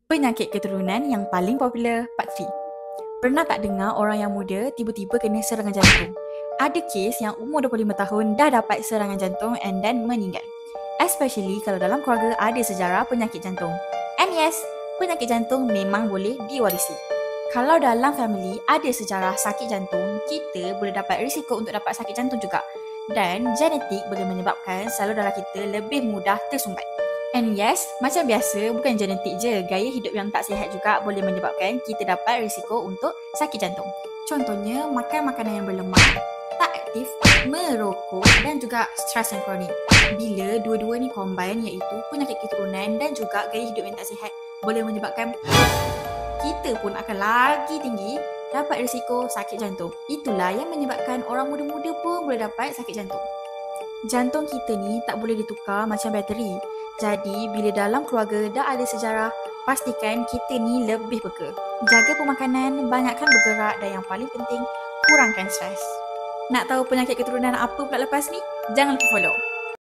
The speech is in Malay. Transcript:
Penyakit keturunan yang paling popular, Part 3. Pernah tak dengar orang yang muda tiba-tiba kena serangan jantung? Ada kes yang umur 25 tahun dah dapat serangan jantung and then meninggal. Especially kalau dalam keluarga ada sejarah penyakit jantung. And yes, penyakit jantung memang boleh diwarisi. Kalau dalam family ada sejarah sakit jantung, kita boleh dapat risiko untuk dapat sakit jantung juga. Dan genetik boleh menyebabkan salur darah kita lebih mudah tersumbat. And yes, macam biasa, bukan genetik je, gaya hidup yang tak sihat juga boleh menyebabkan kita dapat risiko untuk sakit jantung. Contohnya, makan makanan yang berlemak, tak aktif, merokok dan juga stres yang kronik. Bila dua-dua ni combine, iaitu penyakit keturunan dan juga gaya hidup yang tak sihat, boleh menyebabkan kita pun akan lagi tinggi dapat risiko sakit jantung. Itulah yang menyebabkan orang muda-muda pun boleh dapat sakit jantung. Jantung kita ni tak boleh ditukar macam bateri. Jadi, bila dalam keluarga dah ada sejarah, pastikan kita ni lebih peka. Jaga pemakanan, banyakkan bergerak dan yang paling penting, kurangkan stres. Nak tahu penyakit keturunan apa pula lepas ni? Jangan lupa follow.